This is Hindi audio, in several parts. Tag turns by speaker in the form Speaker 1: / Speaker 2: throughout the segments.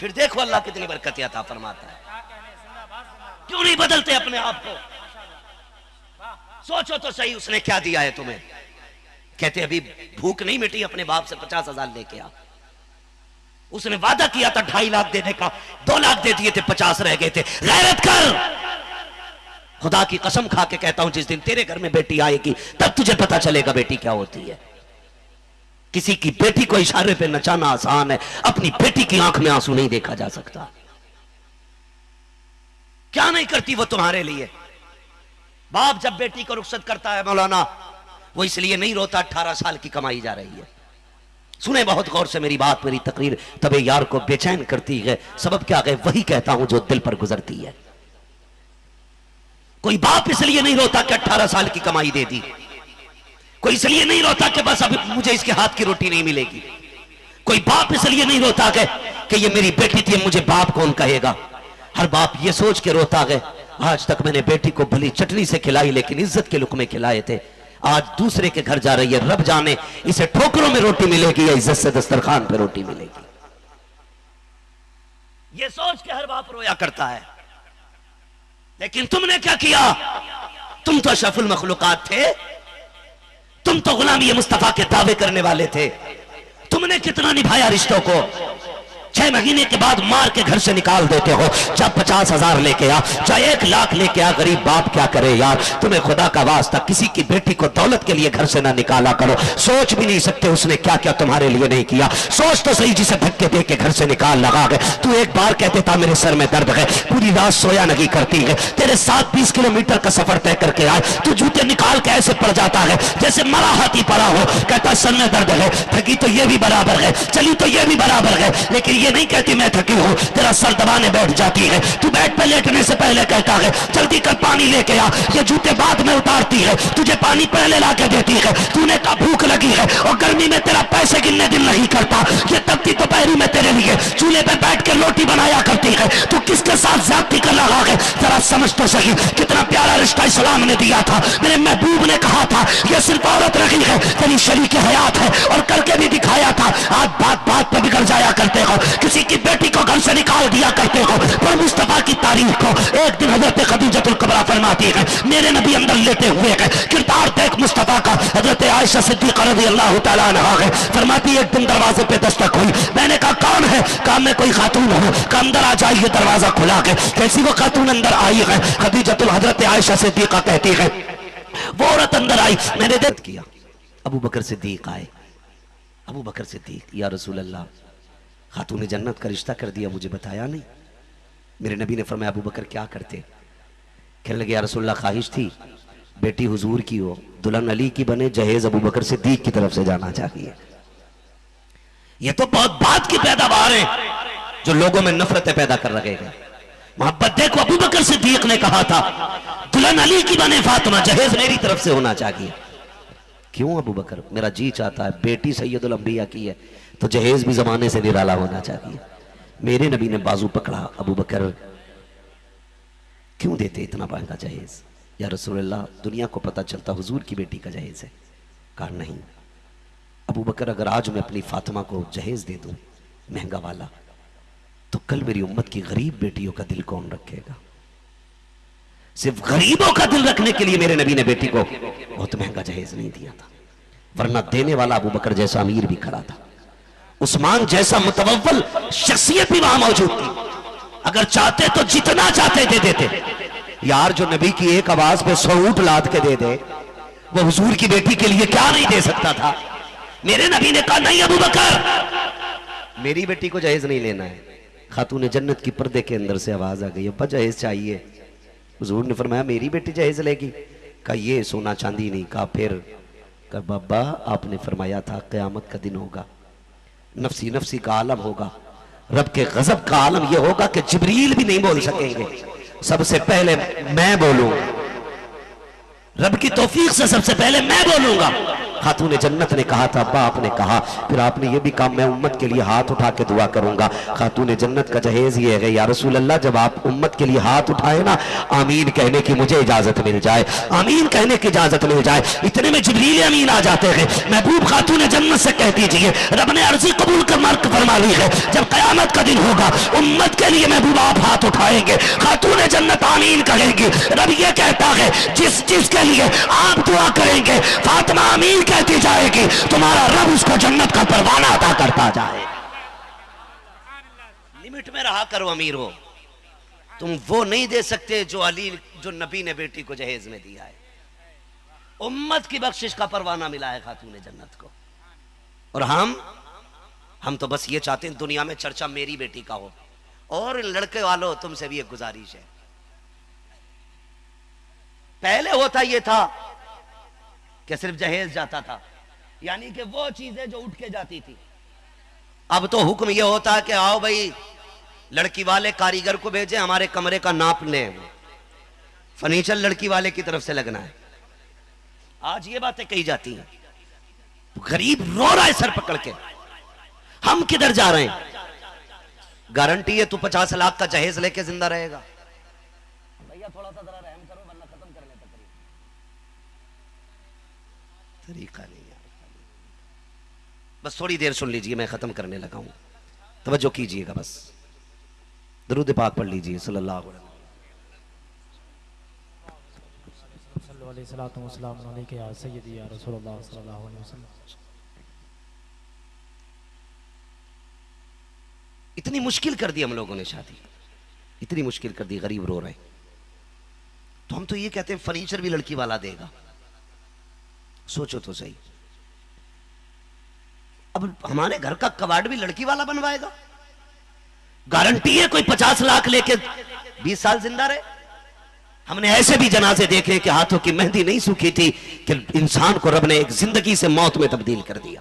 Speaker 1: फिर देखो अल्लाह कितनी बरकत अता फरमाता है। क्यों नहीं बदलते अपने आप को? सोचो तो सही, उसने क्या दिया है तुम्हें? कहते अभी भूख नहीं मिटी, अपने बाप से 50,000 लेके आ। उसने वादा किया था 2.5 लाख देने का, 2 लाख दे दिए थे, 50 रह गए थे। गैरत कर। खुदा की कसम खा के कहता हूं, जिस दिन तेरे घर में बेटी आएगी तब तुझे पता चलेगा बेटी क्या होती है। किसी की बेटी को इशारे पे नचाना आसान है, अपनी बेटी की आंख में आंसू नहीं देखा जा सकता। क्या नहीं करती वो तुम्हारे लिए। बाप जब बेटी को रुखसत करता है मौलाना, वो इसलिए नहीं रोता 18 साल की कमाई जा रही है। सुने बहुत गौर से मेरी बात, मेरी तकरीर तबे यार को बेचैन करती है। सबब क्या है? वही कहता हूं जो दिल पर गुजरती है। कोई बाप इसलिए नहीं रोता कि 18 साल की कमाई दे दी। कोई इसलिए नहीं रोता कि बस अभी मुझे इसके हाथ की रोटी नहीं मिलेगी। कोई बाप इसलिए नहीं रोता कि ये मेरी बेटी थी, मुझे बाप कौन कहेगा। हर बाप ये सोच के रोता है, आज तक मैंने बेटी को भली चटनी से खिलाई लेकिन इज्जत के लुकमे खिलाए थे। आज दूसरे के घर जा रही है, रब जाने इसे ठोकरों में रोटी मिलेगी या इज्जत से दस्तरखान पे रोटी मिलेगी। ये सोच के हर बाप रोया करता है। लेकिन तुमने क्या किया? तुम तो अशरफुल मखलूकात थे, तुम तो गुलामी मुस्तफा के दावे करने वाले थे। तुमने कितना निभाया रिश्तों को। 6 महीने के बाद मार के घर से निकाल देते हो। जब 50,000 लेके आ, चाहे 1 लाख लेके आ, गरीब बाप क्या करे यार। तुम्हें खुदा का वास्ता किसी की बेटी को दौलत के लिए घर से ना निकाला करो। सोच भी नहीं सकते उसने क्या क्या तुम्हारे लिए नहीं किया। सोच तो सही, जिसे धक्के दे के घर से निकाल लगा गए। तू एक बार कहते था मेरे सर में दर्द है, पूरी रात सोया नहीं करती है। तेरे साथ 20 किलोमीटर का सफर तय करके आए, तू जूते निकाल के ऐसे पड़ जाता है जैसे मरा हाथी पड़ा हो। कहता सर में दर्द है, थकी तो ये भी बराबर है, चली तो ये भी बराबर है, लेकिन ये नहीं कहती मैं थकी हूं। तेरा सर दबाने बैठ जाती है। तू बेड पे लेटने से पहले कहता है जल्दी कर पानी लेके आ। ये जूते बाद में उतारती है, तुझे पानी पहले ला के देती है। तूने कहा भूख लगी है और गर्मी में तेरा पैसे गिनने दिल नहीं करता। ये तबती तो पैरी में तेरे लिए चूल्हे पे बैठ के रोटी बनाया करती है। तू किसके साथ ज्यादती कर रहा है? जरा समझ तो सही, कितना प्यारा रिश्ता इस्लाम ने दिया था। मेरे महबूब ने कहा था ये सिर्फ औरत रही है, तेरी शरीक हयात है, और करके भी दिखाया था। आज बात बात पे बिगड़ जाया करते हो, किसी की बेटी को घर से निकाल दिया करते हो। पर मुस्तफा की तारीफ को एक दिन हजरत खदीजतुल कुबरा फरमाती है, मेरे नबी अंदर लेते हुए है, किरदार देख मुस्तफा का। हजरत आयशा सिद्दीक़ा रज़ियल्लाहु तआला अन्हा है, फरमाती एक दिन दरवाजे पे दस्तक हुई। मैंने कहा कौन है? कहा मैं कोई खातून हूं। कहा अंदर आ जाइए। दरवाजा खुला के कैसी वो खातून अंदर आई है? खदीजतुल हजरत आयशा सिद्दीक़ा कहती है वो औरत अंदर आई, मैंने देख किया। अबू बकर सिद्दीक आए। अबू बकर सिद्दीक, या रसूल अल्लाह, खातून जन्नत का रिश्ता कर दिया, मुझे बताया नहीं। मेरे नबी ने फरमाया अबू बकर क्या करते? कहने लगे या रसूल अल्लाह, ख्वाहिश थी बेटी हुजूर की हो, दुल्हन अली की बने, जहेज अबू बकर सिद्दीक की तरफ से जाना चाहिए। ये तो बहुत बात की पैदावार है जो लोगों में नफरतें पैदा कर रहे हैं। मोहब्बत देखो, अबू बकर सिद्दीक ने कहा था दुल्हन अली की बने फातिमा, जहेज मेरी तरफ से होना चाहिए। क्यों अबू बकर? मेरा जी चाहता है बेटी सैयदुल अंबिया की है तो जहेज भी जमाने से निराला होना चाहिए। मेरे नबी ने बाजू पकड़ा, अबू बकर क्यों देते इतना महंगा जहेज? या रसूलुल्लाह, दुनिया को पता चलता हुजूर की बेटी का जहेज है। कहा नहीं अबू बकर, अगर आज मैं अपनी फातिमा को जहेज दे दूं महंगा वाला, तो कल मेरी उम्मत की गरीब बेटियों का दिल कौन रखेगा? सिर्फ गरीबों का दिल रखने के लिए मेरे नबी ने बेटी को बहुत महंगा जहेज नहीं दिया था, वरना देने वाला अबू बकर जैसा अमीर भी खड़ा था, उस्मान जैसा मुतवव्वल शख्सियत भी वहां मौजूद थी। अगर चाहते तो जितना चाहते दे देते। यार जो नबी की एक आवाज पे 100 ऊंट लाद के दे दे, वो हुजूर की बेटी के लिए क्या नहीं दे सकता था? मेरे नबी ने कहा नहीं अबू बकर, मेरी बेटी को जहेज नहीं लेना है। खातून जन्नत की पर्दे के अंदर से आवाज आ गई, अब्बा जहेज चाहिए। हुजूर ने फरमाया मेरी बेटी जहेज लेगी? कहा ये सोना चांदी नहीं। कहा फिर? कहा बाबा आपने फरमाया था क़यामत का दिन होगा, नफसी नफसी का आलम होगा, रब के गजब का आलम यह होगा कि जिब्रील भी नहीं बोल सकेंगे, सबसे पहले मैं बोलूंगा। रब की तौफीक से सबसे पहले मैं बोलूंगा। खातून जन्नत ने कहा था, अब्बा आपने कहा, फिर आपने ये भी कहा मैं उम्मत के लिए हाथ उठा के दुआ करूंगा। खातून जन्नत का जहेज ये है, या रसूल अल्लाह जब आप उम्मत के लिए हाथ उठाए ना, आमीन कहने की मुझे इजाजत मिल जाए, आमीन कहने की इजाजत मिल जाए। इतने में जिब्रील अमीन आ जाते हैं। महबूब खातून जन्नत से कह दीजिए रब ने अर्जी कबूल कर मार्क फरमा ली है, जब कयामत का दिन होगा उम्मत के लिए महबूब आप हाथ उठाएंगे, खातून जन्नत आमीन कहेंगे। रब ये कहता है जिस चीज के लिए आप दुआ करेंगे फातिमा आमीन कहती जाएगी, तुम्हारा रब उसको जन्नत का परवाना अता करता जाए। लिमिट में रहा करो अमीर हो, तुम वो नहीं दे सकते जो अली, जो नबी ने बेटी को जहेज में दिया है। उम्मत की बख्शिश का परवाना मिला है खातून जन्नत को। और हम तो बस ये चाहते हैं दुनिया में चर्चा मेरी बेटी का हो। और लड़के वालों तुमसे भी एक गुजारिश है, पहले होता ये था कि सिर्फ जहेज जाता था, यानी कि वो चीजें जो उठ के जाती थी। अब तो हुक्म ये होता है कि आओ भाई लड़की वाले कारीगर को भेजे, हमारे कमरे का नाप लें, फर्नीचर लड़की वाले की तरफ से लगना है। आज ये बातें कही जाती हैं, गरीब रो रहा है सर पकड़ के, हम किधर जा रहे हैं। गारंटी है तू 50 लाख का जहेज लेके जिंदा रहेगा। भैया थोड़ा सा जरा रहम करो वरना खत्म कर लेते। तरीका नहीं यार, बस थोड़ी देर सुन लीजिए, मैं खत्म करने लगा हूं, तवज्जो कीजिएगा। बस दरूद पाक पढ़ लीजिए सल्लल्लाहु अलैहि वसल्लम। इतनी मुश्किल कर दी हम लोगों ने शादी, इतनी मुश्किल कर दी, गरीब रो रहे। तो हम तो ये कहते हैं फर्नीचर भी लड़की वाला देगा। सोचो तो सही, अब हमारे घर का कबाड़ भी लड़की वाला बनवाएगा। गारंटी है कोई 50 लाख लेके 20 साल जिंदा रहे। हमने ऐसे भी जनाजे देखे कि हाथों की मेहंदी नहीं सूखी थी कि इंसान को रब ने एक जिंदगी से मौत में तब्दील कर दिया।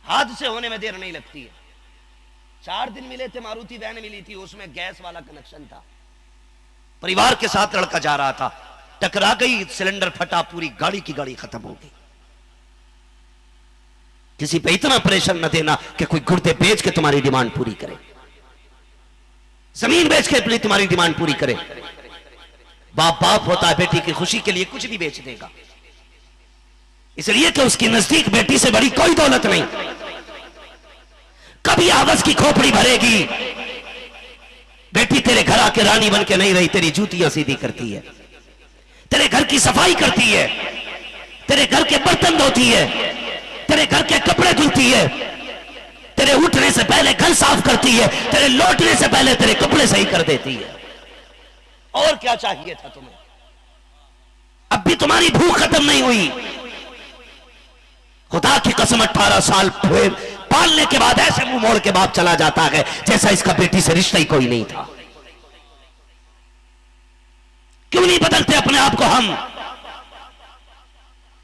Speaker 1: हादसे होने में देर नहीं लगती है। 4 दिन मिले थे, मारुति वैन मिली थी, उसमें गैस वाला कनेक्शन था। परिवार के साथ लड़का जा रहा था, टकरा गई, सिलेंडर फटा, पूरी गाड़ी की गाड़ी खत्म हो गई। किसी पे इतना प्रेशर न देना कि कोई गुर्दे बेच के तुम्हारी डिमांड पूरी करे, जमीन बेच के अपनी तुम्हारी डिमांड पूरी करे। बाप बाप होता है, बेटी की खुशी के लिए कुछ भी बेच देगा, इसलिए कि उसकी नजदीक बेटी से बड़ी कोई दौलत नहीं। कभी आवाज की खोपड़ी भरेगी, बेटी तेरे घर आके रानी बन के नहीं रही, तेरी जूतियां सीधी करती है, तेरे घर की सफाई करती है, तेरे घर के बर्तन धोती है, तेरे घर के कपड़े धुलती है, तेरे उठने से पहले घर साफ करती है, तेरे लौटने से पहले तेरे कपड़े सही कर देती है। और क्या चाहिए था तुम्हें? अब भी तुम्हारी भूख खत्म नहीं हुई। खुदा की कसम 18 साल पालने के बाद ऐसे मुंह मोड़ के बाप चला जाता है जैसा इसका बेटी से रिश्ता ही कोई नहीं था। क्यों नहीं बदलते अपने आप को? हम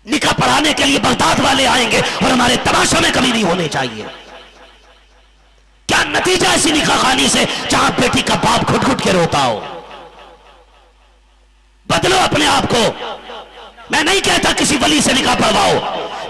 Speaker 1: निकाह पढ़ाने के लिए बगदाद वाले आएंगे और हमारे तमाशों में कभी नहीं होने चाहिए। क्या नतीजा ऐसी निकाह खानी से जहां बेटी का बाप घुट घुट के रोता हो? बदलो अपने आप को। मैं नहीं कहता किसी वली से निकाह पढ़वाओ,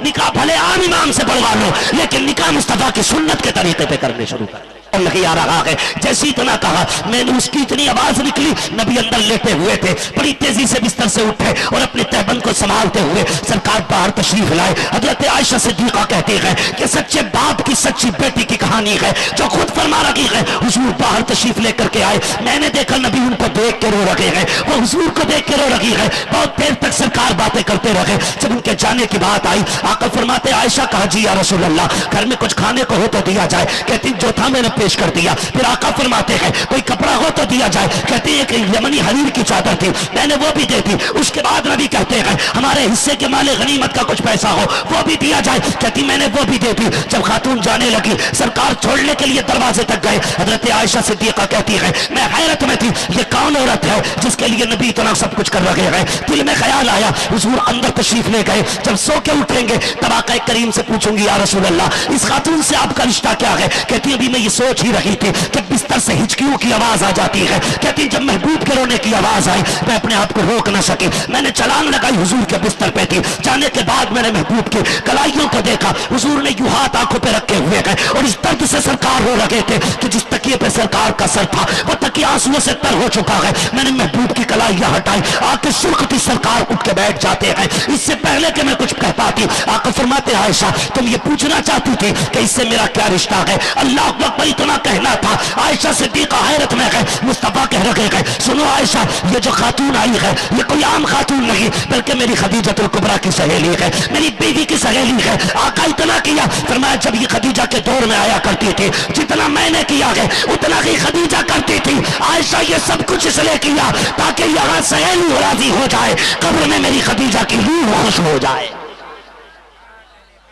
Speaker 1: निकाह भले आम इमाम से पढ़वा लो, लेकिन निकाह मुस्तफा की सुन्नत के तरीके पे करने शुरू कर। और नहीं आ रहा है, जैसे इतना कहा मैंने उसकी इतनी आवाज निकली, नबी अंदर लेटे हुए थे, बड़ी तेजी से बिस्तर से उठे और अपने तहबंद को संभालते हुए सरकार बाहर तशरीफ लाए। हजरत आयशा सिद्दीका कहती है कि सच्चे बाप की सच्ची बेटी की कहानी है जो खुद फरमा रही है। हुजूर बाहर तशरीफ लेकर के आए, मैंने देखा नबी उनको देख के रो रहे हैं, वो हुजूर को देख के रो रही है। बहुत देर तक सरकार बातें करते रहे। जब उनके जाने की बात आई, आका फरमाते आयशा कहा जी या रसूल अल्लाह, घर में कुछ खाने को हो तो दिया जाए। कहती जो था मैंने पेश कर दिया। फिर आका फरमाते हैं कोई कपड़ा हो तो दिया जाए। कहती है कि यमनी हरीर की चादर थी, मैंने वो भी दे दी। उसके बाद नबी कहते हैं हमारे हिस्से के माले गनीमत का कुछ पैसा हो वो भी दिया जाए। कहती मैंने वो भी दे दी। जब खातून जाने लगी, सरकार छोड़ने के लिए दरवाजे तक गए। हजरत आयशा सिद्दीका कहती है मैं हैरत में थी, ये कौन औरत है जिसके लिए नबी इतना सब कुछ कर रहे हैं। दिल में ख्याल आया, हुजूर अंदर तशरीफ ले गए। जब सो के उठेंगे तब आका करीम से पूछूंगी या रसूल अल्लाह इस खातून से आपका रिश्ता क्या है। कहती अभी मैं ये सोच सोच ही रही थी कि बिस्तर से हिचकियों की आवाज आ जाती है। कहती जब महबूब के रोने की आवाज आई मैं अपने आप को रोक ना सकी, मैंने छलांग लगाई, हुजूर के बिस्तर पे थी। जाने के बाद मैंने महबूब की कलाइयों को देखा, हुजूर ने यूं हाथ आंखों पे रखे हुए गए और इस दर्द से सरकार हो रहे थे कि जिस तकिए पे सरकार का सर था वो तकिया आंसुओं से तर हो चुका है। मैंने महबूब की कलाइयां हटाई, आके सुर्खती सरकार उठ के बैठ जाते हैं। इससे पहले कि मैं कुछ कह पाती आका फरमाते आयशा तुम ये पूछना चाहती थी कि इससे मेरा क्या रिश्ता है। अल्लाह अकबर इतना कहना था, आयशा सिद्दीका हैरत में गए, मुस्तफा कह रखे गए सुनो आयशा ये जो खातून आई है ये कोई आम खातून नहीं बल्कि मेरी खदीजतुल कुबरा की सहेली है, मेरी बीवी की सहेली है। आका इतना किया, फरमाया जब ये खदीजा के दौर में आया करती थी जितना मैंने किया है उतना ही खदीजा करती थी। आयशा ये सब कुछ इसलिए किया ताकि यहाँ सहेली राजी हो जाए, कब्र में मेरी खदीजा की रूह खुश हो जाए।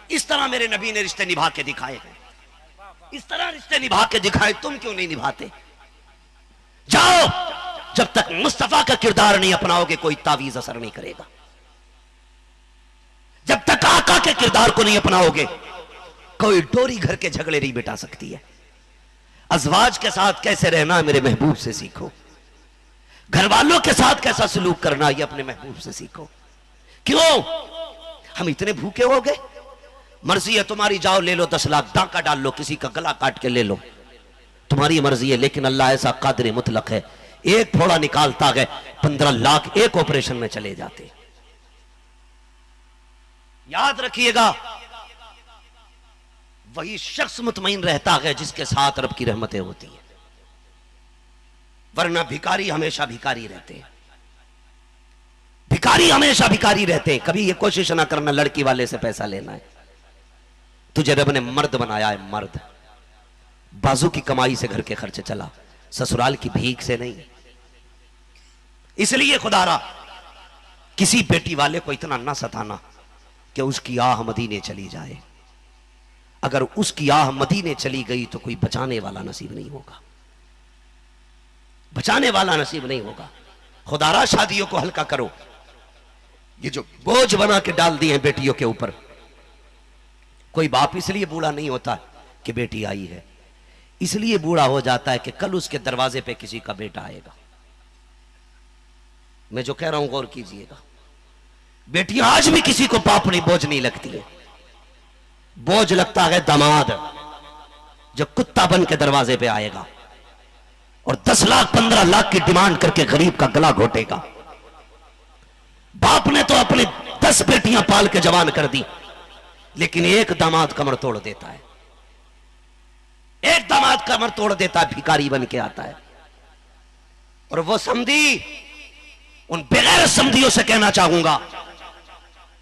Speaker 1: इस तरह मेरे नबी ने रिश्ते निभा के दिखाए हैं, इस तरह रिश्ते निभा के दिखाए, तुम क्यों नहीं निभाते? जाओ, जब तक मुस्तफा का किरदार नहीं अपनाओगे कोई तावीज असर नहीं करेगा। जब तक आका के किरदार को नहीं अपनाओगे कोई डोरी घर के झगड़े नहीं मिटा सकती है। अज़वाज के साथ कैसे रहना मेरे महबूब से सीखो, घर वालों के साथ कैसा सलूक करना ये अपने महबूब से सीखो। क्यों हम इतने भूखे हो गए? मर्जी है तुम्हारी, जाओ ले लो 10 लाख, डाका डाल लो, किसी का गला काट के ले लो, तुम्हारी मर्जी है। लेकिन अल्लाह ऐसा कादिर मुतलक है, एक फोड़ा निकालता है 15 लाख एक ऑपरेशन में चले जाते। याद रखिएगा वही शख्स मुतमईन रहता है जिसके साथ रब की रहमतें होती है, वरना भिखारी हमेशा भिखारी रहते हैं, भिखारी हमेशा भिखारी रहते हैं। कभी ये कोशिश ना करना लड़की वाले से पैसा लेना है, तुझे रब ने मर्द बनाया है, मर्द बाजू की कमाई से घर के खर्चे चला, ससुराल की भीख से नहीं। इसलिए खुदारा किसी बेटी वाले को इतना ना सताना कि उसकी आह मदीने चली जाए। अगर उसकी आह मदीने चली गई तो कोई बचाने वाला नसीब नहीं होगा, बचाने वाला नसीब नहीं होगा। खुदारा शादियों को हल्का करो, ये जो बोझ बना के डाल दिए हैं बेटियों के ऊपर। कोई बाप इसलिए बूढ़ा नहीं होता कि बेटी आई है, इसलिए बूढ़ा हो जाता है कि कल उसके दरवाजे पे किसी का बेटा आएगा। मैं जो कह रहा हूं गौर कीजिएगा, बेटियां आज भी किसी को बाप नहीं बोझ नहीं लगती है, बोझ लगता है दामाद जो कुत्ता बन के दरवाजे पे आएगा और 10 लाख 15 लाख की डिमांड करके गरीब का गला घोटेगा। बाप ने तो अपने 10 बेटियां पाल के जवान कर दी, लेकिन एक दामाद कमर तोड़ देता है, एक दामाद कमर तोड़ देता है, भिखारी बन के आता है। और वो समधी उन बेगैर समधियों से कहना चाहूंगा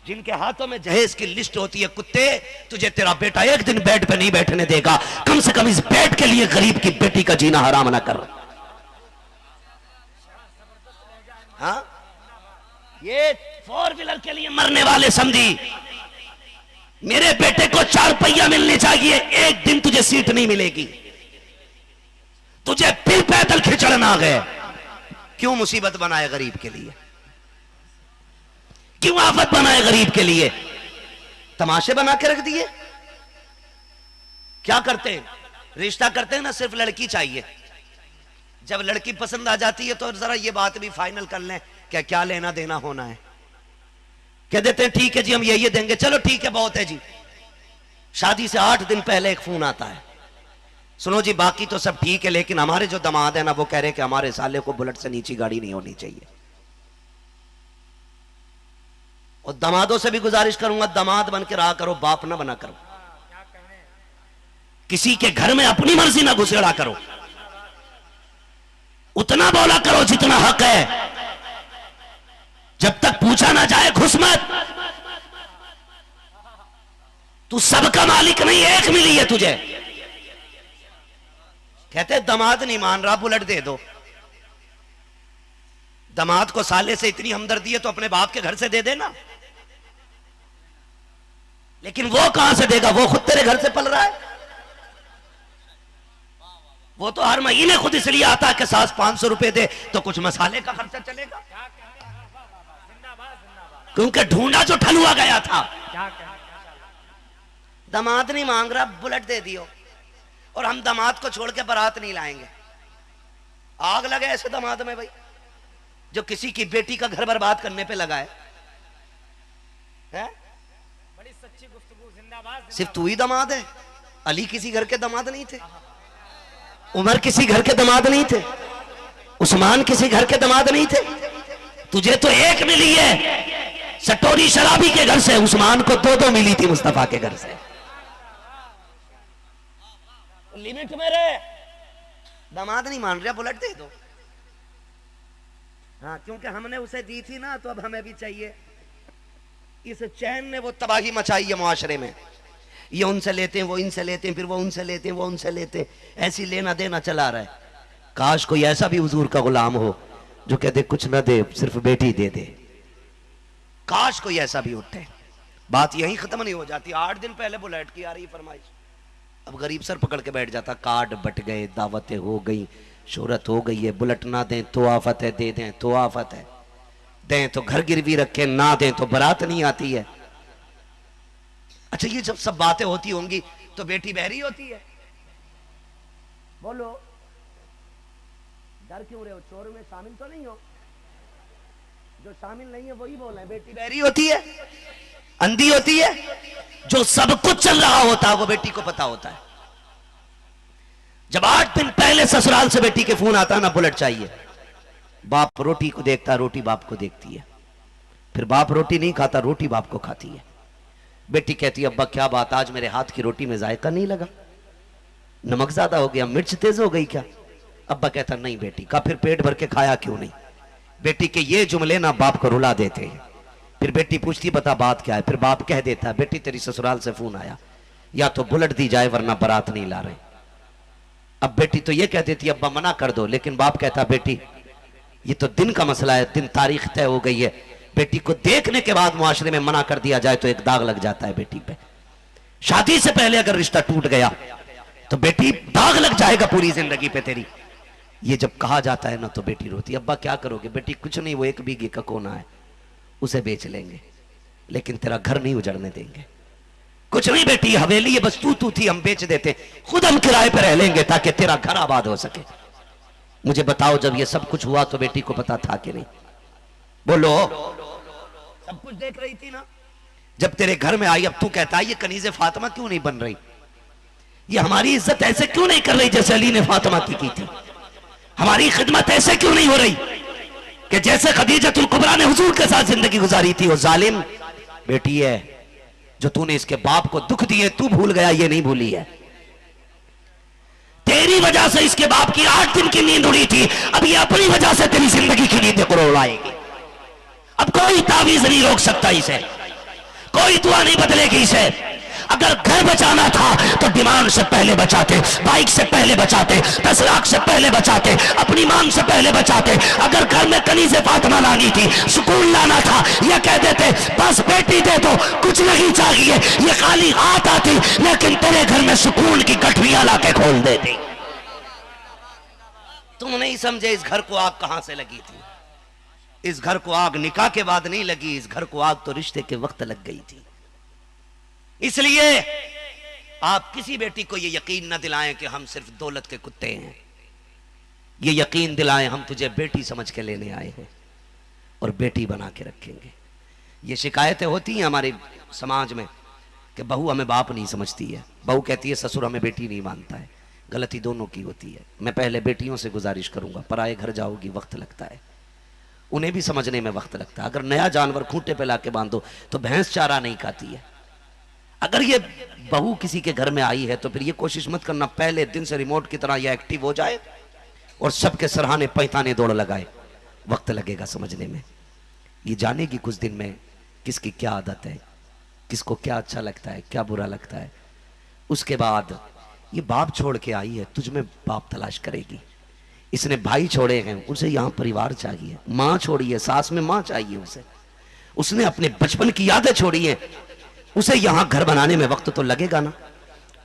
Speaker 1: जिनके हाथों में जहेज की लिस्ट होती है, कुत्ते तुझे तेरा बेटा एक दिन बेड पे नहीं बैठने देगा, कम से कम इस बेड के लिए गरीब की बेटी का जीना हराम ना कर। हाँ, ये 4 व्हीलर के लिए मरने वाले समझी, मेरे बेटे को 4 पहिया मिलने चाहिए, एक दिन तुझे सीट नहीं मिलेगी, तुझे फिर पैदल खिचड़ना गए। क्यों मुसीबत बनाए गरीब के लिए, क्यों आफत बनाए गरीब के लिए? तमाशे बना के रख दिए। क्या करते हैं, रिश्ता करते हैं ना सिर्फ लड़की चाहिए, जब लड़की पसंद आ जाती है तो जरा ये बात भी फाइनल कर लें क्या क्या लेना देना होना है। कह देते हैं ठीक है जी हम ये देंगे, चलो ठीक है बहुत है जी। शादी से 8 दिन पहले एक फोन आता है, सुनो जी बाकी तो सब ठीक है लेकिन हमारे जो दामाद है ना वो कह रहे हैं कि हमारे साले को बुलेट से नीचे गाड़ी नहीं होनी चाहिए। और दामादों से भी गुजारिश करूंगा दामाद बन के रहा करो, बाप ना बना करो, किसी के घर में अपनी मर्जी ना घुसेड़ा करो, उतना बोला करो जितना हक है, जब तक पूछा ना जाए घुस मत। तू सबका मालिक नहीं, एक मिली है तुझे। कहते दामाद नहीं मान रहा बुलेट दे दो, दामाद को साले से इतनी हमदर्दी है तो अपने बाप के घर से दे देना, लेकिन वो कहां से देगा, वो खुद तेरे घर से पल रहा है। वो तो हर महीने खुद इसलिए आता है कि सास 500 रुपए दे तो कुछ मसाले का खर्चा चलेगा, क्योंकि ढूंढा जो ठलुआ गया था। दामाद नहीं मांग रहा बुलेट दे दियो, और हम दामाद को छोड़ के बारात नहीं लाएंगे। आग लगे ऐसे दामाद में भाई, जो किसी की बेटी का घर बर्बाद करने पे लगा है?
Speaker 2: बड़ी सच्ची गुफ्तगू, जिंदाबाद।
Speaker 1: सिर्फ तू ही दामाद है? अली किसी घर के दामाद नहीं थे? उमर किसी घर के दामाद नहीं थे? उस्मान किसी घर के दामाद नहीं थे? तुझे तो एक मिली है सटोरी शराबी के घर से, उस्मान को दो दो मिली थी मुस्तफा के घर से। लिमिट में रहे। दामाद नहीं मान रहा, बुलेट दे दो। हाँ, क्योंकि हमने उसे दी थी ना, तो अब हमें भी चाहिए। इस चैन ने वो तबाही मचाई है मुआशरे में। ये उनसे लेते हैं, वो इनसे लेते हैं, फिर वो उनसे लेते हैं, वो उनसे लेते हैं, ऐसी लेना देना चला रहा है। काश कोई ऐसा भी हुजूर का गुलाम हो जो कहते कुछ ना दे, सिर्फ बेटी दे दे। काश कोई ऐसा भी उठे। बात यहीं खत्म नहीं हो जाती। 8 दिन पहले बुलेट की आ रही फरमाइश, अब गरीब सर पकड़ के बैठ जाता। कार्ड बट गए, दावतें हो गई, शोहरत हो गई है, बुलेट ना दें तो आफत है, दे दें तो आफत है, दें तो घर गिरवी रखें, ना दें तो बारात नहीं आती है। अच्छा, ये जब सब बातें होती होंगी तो बेटी बहरी होती है? बोलो, डर क्यों रहे हो? चोर में शामिल तो नहीं हो? जो शामिल नहीं है वही बोल रहे हैं। बेटी बहरी होती है, अंधी होती है। जो सब कुछ चल रहा होता है वो बेटी को पता होता है। जब 8 दिन पहले ससुराल से बेटी के फोन आता है ना, बुलेट चाहिए, बाप रोटी को देखता है, रोटी बाप को देखती है। फिर बाप रोटी नहीं खाता, रोटी बाप को खाती है। बेटी कहती है, अब्बा क्या बात, आज मेरे हाथ की रोटी में जायका नहीं लगा, नमक ज्यादा हो गया, मिर्च तेज हो गई क्या? अब्बा कहता नहीं बेटी का, फिर पेट भर के खाया क्यों नहीं? बेटी के ये जुमले ना बाप को रुला देते हैं। फिर बेटी पूछती बता बात क्या है? फिर बाप कह देता है, बेटी तेरी ससुराल से फोन आया, या तो बुलेट दी जाए वरना बारात नहीं ला रहे। अब बेटी तो ये कह देती अब्बा मना कर दो, लेकिन बाप कहता बेटी ये तो दिन का मसला है, दिन तारीख तय हो गई है। बेटी को देखने के बाद मुआशरे में मना कर दिया जाए तो एक दाग लग जाता है बेटी पे। शादी से पहले अगर रिश्ता टूट गया तो बेटी दाग लग जाएगा पूरी जिंदगी पे तेरी। ये जब कहा जाता है ना तो बेटी रोती, अब्बा क्या करोगे? बेटी कुछ नहीं, वो 1 बीघे का कोना है, उसे बेच लेंगे, लेकिन तेरा घर नहीं उजड़ने देंगे। कुछ नहीं बेटी, हवेली है बस, तू थी, हम बेच देते, खुद हम किराए पर रह लेंगे ताकि तेरा घर आबाद हो सके। मुझे बताओ, जब ये सब कुछ हुआ तो बेटी को पता था कि नहीं? बोलो, सब कुछ देख रही थी ना। जब तेरे घर में आई, अब तू कहता है ये कनीज़े फातिमा क्यों नहीं बन रही, ये हमारी इज्जत ऐसे क्यों नहीं कर रही जैसे अली ने फातिमा की थी, हमारी खिदमत ऐसे क्यों नहीं हो रही कि जैसे खदीजतुल कुबरा ने हुजूर के साथ जिंदगी गुजारी थी। वो जालिम बेटी है जो तूने इसके बाप को दुख दिए, तू भूल गया, ये नहीं भूली है। तेरी वजह से इसके बाप की 8 दिन की नींद उड़ी थी, अब ये अपनी वजह से तेरी जिंदगी की नींद को उड़ाएगी। अब कोई तावीज नहीं रोक सकता इसे, कोई दुआ नहीं बदलेगी इसे। अगर घर बचाना था तो डिमांड से पहले बचाते, बाइक से पहले बचाते, 10 लाख से पहले बचाते, अपनी मांग से पहले बचाते। अगर घर में कनीज़े फातिमा लानी थी, सुकून लाना था, यह कह देते बस बेटी दे दो, कुछ नहीं चाहिए, ये खाली हाथ आती, लेकिन तेरे घर में सुकून की गठरियां लाके खोल देती। तुम नहीं समझे इस घर को आग कहां से लगी थी। इस घर को आग निकाह के बाद नहीं लगी, इस घर को आग तो रिश्ते के वक्त लग गई थी। इसलिए आप किसी बेटी को यह यकीन न दिलाएं कि हम सिर्फ दौलत के कुत्ते हैं। ये यकीन दिलाएं हम तुझे बेटी समझ के लेने आए हैं और बेटी बना के रखेंगे। ये शिकायतें होती हैं हमारे समाज में कि बहू हमें बाप नहीं समझती है, बहू कहती है ससुर हमें बेटी नहीं मानता है। गलती दोनों की होती है। मैं पहले बेटियों से गुजारिश करूंगा, पराए घर जाओगी वक्त लगता है, उन्हें भी समझने में वक्त लगता है। अगर नया जानवर खूंटे पे लाके बांधो तो भैंस चारा नहीं खाती है। अगर ये बहू किसी के घर में आई है तो फिर ये कोशिश मत करना पहले दिन से रिमोट की तरह ये एक्टिव हो जाए और सबके सराहने पैताने दौड़ लगाए। वक्त लगेगा समझने में। ये जानेगी कुछ दिन में किसकी क्या आदत है, किसको क्या अच्छा लगता है, क्या बुरा लगता है। उसके बाद ये बाप छोड़ के आई है, तुझ में बाप तलाश करेगी। इसने भाई छोड़े हैं, उसे यहाँ परिवार चाहिए। माँ छोड़ी है, सास में माँ चाहिए उसे। उसने अपने बचपन की यादें छोड़ी है, उसे यहां घर बनाने में वक्त तो लगेगा ना।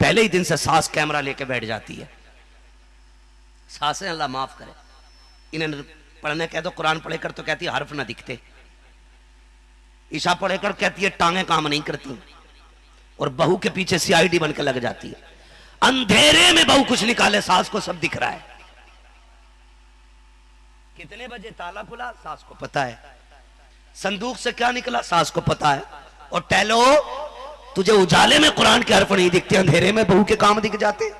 Speaker 1: पहले ही दिन से सास कैमरा लेके बैठ जाती है। सासें अल्लाह माफ करे, इन्हें पढ़ने कह दो कुरान पढ़े कर तो कहती है हर्फ ना दिखते। ईशा पढ़े कर कहती है टांगे काम नहीं करती, और बहू के पीछे CID बन के लग जाती है। अंधेरे में बहू कुछ निकाले, सास को सब दिख रहा है। कितने बजे ताला खुला सास को पता है, संदूक से क्या निकला सास को पता है। और टहलो, तुझे उजाले में कुरान के हर्फ नहीं दिखते, अंधेरे में बहू के काम दिख जाते।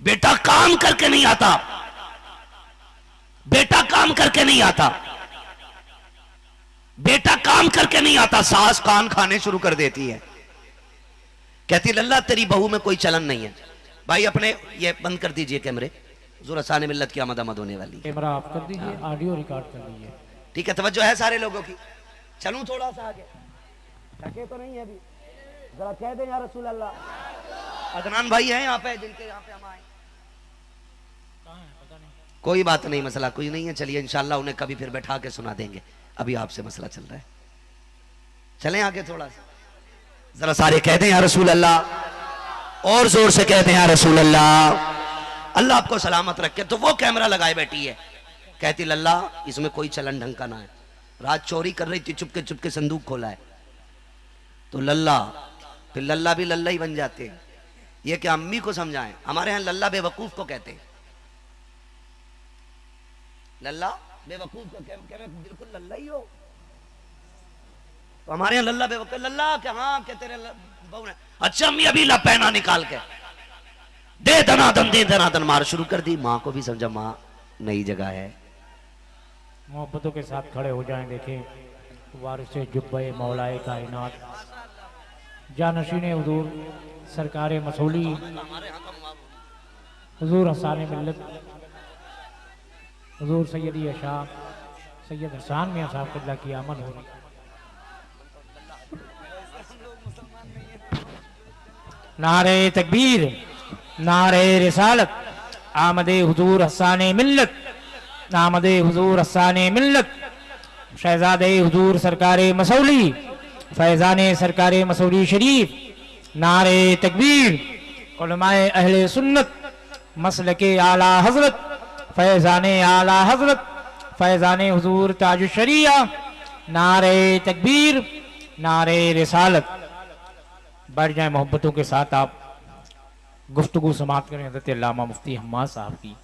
Speaker 1: बेटा काम करके नहीं आता, बेटा काम करके नहीं आता, बेटा काम करके नहीं आता, सास कान खाने शुरू कर देती है। कहती लल्ला तेरी बहू में कोई चलन नहीं है। भाई अपने ये बंद कर दीजिए कैमरे, हुजूर हसान मिल्लत की आमद आमद होने वाली है।
Speaker 2: कैमरा ऑफ कर दीजिए, ऑडियो रिकॉर्ड कर लीजिए।
Speaker 1: ठीक है, तवज्जो है सारे लोगों की। चलूं थोड़ा सा आगे, थके तो नहीं है अभी, जरा कह दें या रसूल अल्लाह। अदनान भाई हैं यहाँ पे, जिनके यहाँ पे हम आए। कोई बात नहीं, मसला कुछ नहीं है। चलिए इंशाल्लाह उन्हें कभी फिर बैठा के सुना देंगे, अभी आपसे मसला चल रहा है। चलें आगे थोड़ा सा, जरा सारे कह दें या रसूल अल्लाह, और जोर से कह दें या रसूल अल्लाह। अल्लाह आपको सलामत रखे। तो वो कैमरा लगाए बैठी है, कहती लल्ला इसमें कोई चलन ढंग का ना है। रात चोरी कर रही थी, चुपके चुपके संदूक खोला है। तो लल्ला, फिर लल्ला भी लल्ला ही बन जाते हैं। ये क्या अम्मी को समझाएं, हमारे यहाँ लल्ला बेवकूफ को कहते हैं। लल्ला बेवकूफ को कह बिल्कुल लल्ला ही हो। तो हमारे यहाँ लल्ला बेवकूफ, लल्ला क्या, हाँ क्या तेरे बहू ने, अच्छा अम्मी अभी ला पहना निकाल के दे दनादन, दे दनादन मार शुरू कर दी। माँ को भी समझा माँ नई जगह है।
Speaker 2: मोहब्बतों के साथ खड़े हो जाएं। देखें वारिस जुब्बे मौलाए कायनात जानशीन हुजूर सरकार मसूली हुजूर हसान मिल्लत हुजूर सैयदी अशा सैयद हसान मियां साहब क़िबला की आमद हो रही। नारे तकबीर, नारे रिसालत, आमदे हुजूर हसान मिल्लत, आमदे हुजूर हसान मिल्लत, शहजादे हुजूर सरकार मसूली, फैजाने सरकार मसूली शरीफ। नारे तकबीर, उलमाए अहले सुन्नत, मसलके आला हजरत, फैजाने आला हजरत, फैजाने हुजूर ताज शरिया। नारे तकबीर, नारे रिसालत। बढ़ जाए मोहब्बतों के साथ आप गुफ्तगू समाप्त करें हज़रत अल्लामा मुफ्ती हम्माद साहब की।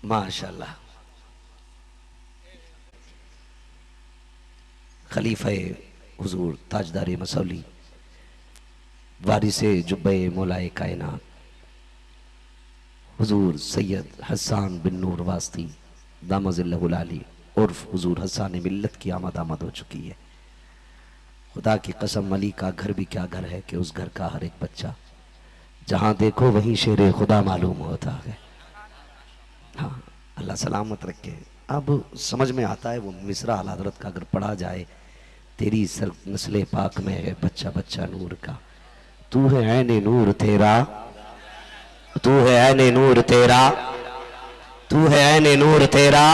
Speaker 1: माशाल्लाह, खलीफा हुजूर ताजदार मसौली, वारिसे जुब्बे मौलाए कायनात, हुजूर सैयद हसान बिन नूर वास्ती दामजिल्लहुल आली उर्फ हुजूर हसान मिल्लत की आमद आमद हो चुकी है। खुदा की कसम, अली का घर भी क्या घर है कि उस घर का हर एक बच्चा जहां देखो वहीं शेरे खुदा मालूम होता है। हाँ, अल्लाह सलामत रखे। अब समझ में आता है वो मिसरा आला हज़रत का अगर पढ़ा जाए, तेरी सर नस्ले पाक में है बच्चा बच्चा नूर का, तू है ऐने नूर तेरा, तू है ऐने नूर तेरा, तू है ऐने नूर तेरा,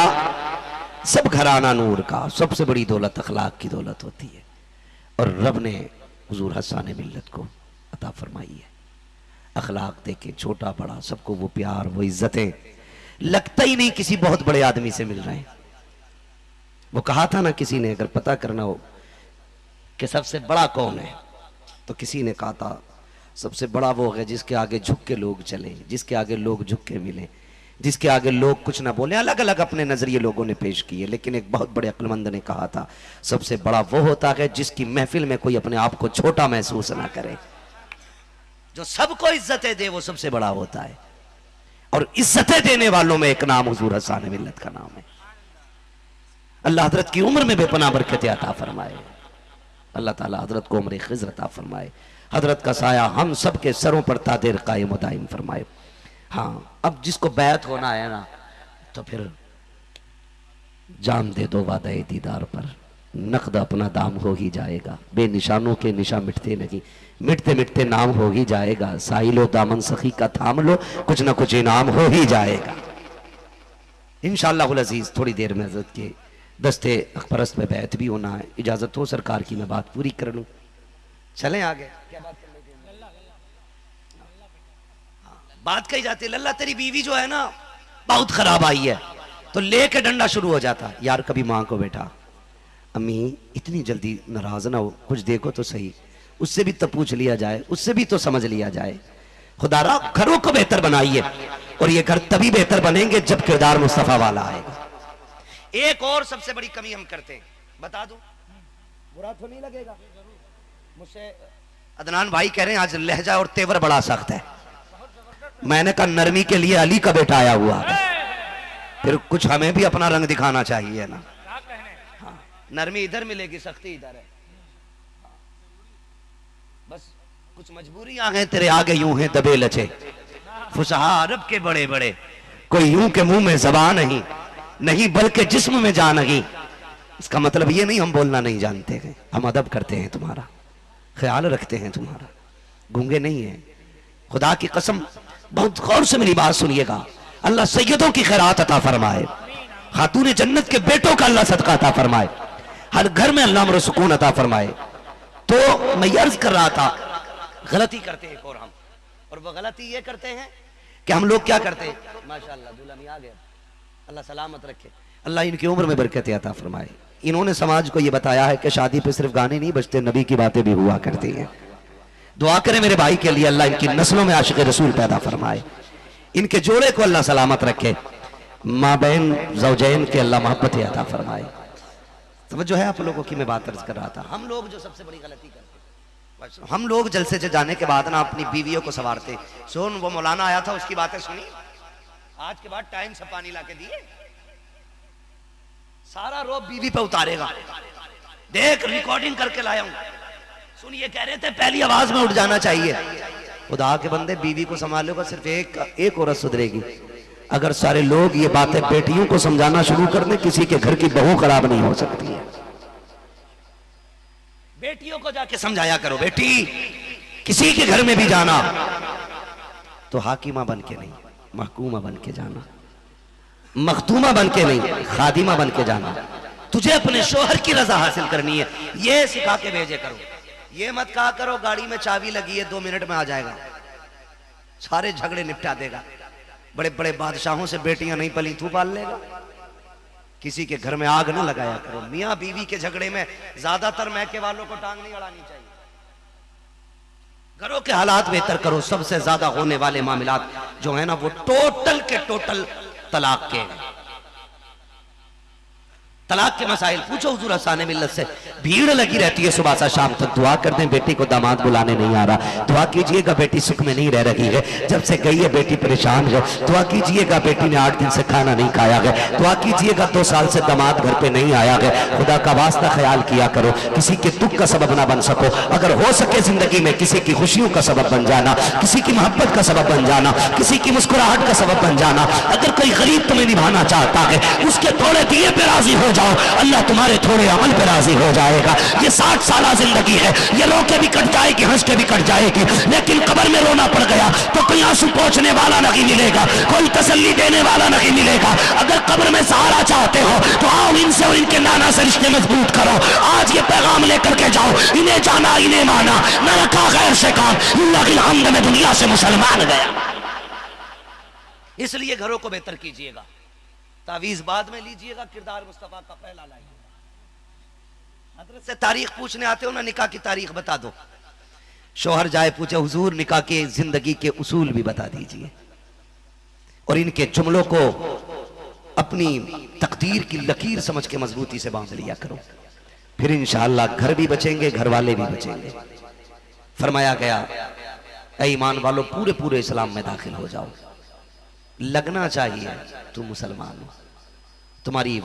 Speaker 1: सब घराना नूर का। सबसे बड़ी दौलत अखलाक की दौलत होती है, और रब ने हुजूर हसान मिल्लत को अता फरमाई है। अखलाक देके छोटा बड़ा सबको वो प्यार, वो इज्जतें, लगता ही नहीं किसी बहुत बड़े आदमी से मिल रहे हैं। वो कहा था ना किसी ने, अगर पता करना हो कि सबसे बड़ा कौन है, तो किसी ने कहा था सबसे बड़ा वो है जिसके आगे झुक के लोग चलें, जिसके आगे लोग झुक के मिलें, जिसके आगे लोग कुछ ना बोले। अलग अलग अपने नजरिए लोगों ने पेश किए, लेकिन एक बहुत बड़े अक्लमंद ने कहा था सबसे बड़ा वो होता है जिसकी महफिल में कोई अपने आप को छोटा महसूस ना करे, जो सबको इज्जतें दे, वो सबसे बड़ा होता है। और इज्जतें देने वालों में एक नाम हुजूर हसान मिल्लत का नाम है। अल्लाह हजरत की उम्र में बेपनाह बरकत अता फरमाए। अल्लाह ताला हजरत को उम्र खिज़्र अता फरमाए। हजरत का साया हम सब के सरों पर तादेर कायम दायम फरमाए। हाँ, अब जिसको बैत होना है ना, तो फिर जान दे दो वादे दीदार पर, नकद अपना दाम हो ही जाएगा। बेनिशानों के निशा मिटते नहीं, मिटते मिटते नाम हो ही जाएगा। साहिलो दामन सखी का थाम लो, कुछ ना कुछ इनाम हो ही जाएगा इंशाअल्लाहुल अजीज। थोड़ी देर में हजरत के दस्ते अखबरस्त में बैत भी होना है। इजाजत हो सरकार की, मैं बात पूरी कर लूं, चलें आगे। क्या बात कर लेते हैं? बात कही जाती है लल्ला तेरी बीवी जो है ना, बहुत खराब आई है, तो लेके डंडा शुरू हो जाता। यार कभी माँ को बेटा, अम्मी इतनी जल्दी नाराज ना हो, कुछ देखो तो सही, उससे भी तो पूछ लिया जाए, उससे भी तो समझ लिया जाए। खुदारा घरों को बेहतर बनाइए, और ये घर तभी बेहतर बनेंगे जब किरदार मुस्तफा वाला आएगा। एक और सबसे बड़ी कमी हम करते हैं, बता दो, बुरा तो नहीं लगेगा मुझसे। अदनान भाई कह रहे हैं आज लहजा और तेवर बड़ा सख्त है। मैंने कहा नरमी के लिए अली का बेटा आया हुआ है, फिर कुछ हमें भी अपना रंग दिखाना चाहिए ना। हाँ, नरमी इधर मिलेगी, सख्ती इधर है। बस कुछ मजबूरी आ गए तेरे आगे, यूं है दबे लचे फुसहा अरब के बड़े बड़े, कोई यूं के मुंह में जबान नहीं, नहीं बल्कि जिस्म में जान नहीं। इसका मतलब ये नहीं हम बोलना नहीं जानते हैं, हम अदब करते हैं, तुम्हारा ख्याल रखते हैं, तुम्हारा गूंगे नहीं है। खुदा की कसम बहुत गौर से मेरी बात सुनिएगा, अल्लाह सैयदों की खैरात अता फरमाए, खातून जन्नत के बेटों का अल्लाह सदका अता फरमाए, हर घर में अल्लाह सुकून अता फरमाए। तो मैं अर्ज कर रहा था, गलती करते हैं और हम, और वो गलती ये करते हैं कि हम लोग क्या करते हैं, माशाअल्लाह दुल्हन आ गया, अल्लाह सलामत रखे, अल्लाह इनकी उम्र में बरकत अता फरमाए। इन्होंने समाज को ये बताया है कि शादी पे सिर्फ गाने नहीं बजते, नबी की बातें भी हुआ करती हैं। दुआ करें मेरे भाई के लिए, अल्लाह इनकी नस्लों में आशिक रसूल पैदा फरमाए, इनके जोड़े को अल्लाह सलामत रखे, माँ बहन ज़ौजैन के अल्लाह मोहब्बत अता फरमाए। तो जो है आप लोगों की मैं बात अर्ज कर रहा था, हम लोग जो सबसे बड़ी गलती करते, हम लोग जलसे से जाने के बाद ना अपनी बीवियों को संवारते। सोन वो मौलाना आया था, उसकी बातें सुनी, आज के बाद टाइम से पानी लाके दिए, सारा रोब बीवी पे उतारेगा। देख रिकॉर्डिंग करके लाया हूं, सुन ये कह रहे थे पहली आवाज में उठ जाना चाहिए। खुदा के बंदे बीवी को संभालोगा, सिर्फ एक औरत सुधरेगी। अगर सारे लोग ये बातें बेटियों को समझाना शुरू कर दें, किसी के घर की बहू खराब नहीं हो सकती है। बेटियों को जाके समझाया करो, बेटी किसी के घर में भी जाना तो हाकिमा बन के नहीं, महकूमा बन के जाना, मखतूमा बन के नहीं, खादिमा बन के जाना। तुझे अपने शोहर की रजा हासिल करनी है, ये सिखा के भेजे करो। ये मत कहा करो गाड़ी में चाबी लगी है 2 मिनट में आ जाएगा, सारे झगड़े निपटा देगा। बड़े बड़े बादशाहों से बेटियां नहीं पली, तू पाल लेगा। किसी के घर में आग ना लगाया करो। मियां बीवी के झगड़े में ज्यादातर मैके वालों को टांग नहीं अड़ानी चाहिए। घरों के हालात बेहतर करो। सबसे ज्यादा होने वाले मामलात जो है ना, वो टोटल के टोटल तलाक के, तलाक के मसाइल पूछो हुजूर हसाने मिल्लत से। भीड़ लगी रहती है सुबह से शाम तक। दुआ कर दें बेटी को दामाद बुलाने नहीं आ रहा, दुआ कीजिएगा बेटी सुख में नहीं रह रही है, जब से गई है बेटी परेशान है। दुआ कीजिएगा बेटी ने 8 दिन से खाना नहीं खाया है। दुआ कीजिएगा 2 साल से दामाद घर पे नहीं आया है। खुदा का वास्ता ख्याल किया करो, किसी के दुख का सबब ना बन सको। अगर हो सके जिंदगी में किसी की खुशियों का सबब बन जाना, किसी की मोहब्बत का सबब बन जाना, किसी की मुस्कुराहट का सबब बन जाना। अगर कोई गरीब तुम्हें निभाना चाहता है, उसके थोड़े दिए पे राजी हो जाओ, अल्लाह तुम्हारे थोड़े अमल पे राजी हो जाएगा। ये 60 साल जिंदगी है, ये रो के भी कट जाएगी, हंस के भी कट जाएगी, लेकिन कब्र में रोना पड़ गया तो कोई आंसू पोंछने वाला नहीं मिलेगा, कोई तसल्ली देने वाला नहीं मिलेगा। अगर कब्र में सहारा चाहते हो तो आओ इनसे और इनके नाना से रिश्ते मजबूत करो। आज ये पैगाम लेकर के जाओ, इन्हें जाना इन्हें माना, न रखा गैर से काम, हमद में दुनिया से मुसलमान गया। इसलिए घरों को बेहतर कीजिएगा, तावीज बाद में लीजिएगा, किरदार मुस्तफा का पहला लाइए। हजरत से तारीख पूछने आते हो ना, निकाह की तारीख बता दो। शोहर जाए पूछे हुजूर निकाह के जिंदगी के उसूल भी बता दीजिए, और इनके जुमलों को अपनी तकदीर की लकीर समझ के मजबूती से बांध लिया करो, फिर इंशाअल्लाह घर भी बचेंगे, घर वाले भी बचेंगे। फरमाया गया ऐ ईमान वालों पूरे पूरे इस्लाम में दाखिल हो जाओ, लगना चाहिए तुम मुसलमान हो, तुम्हारी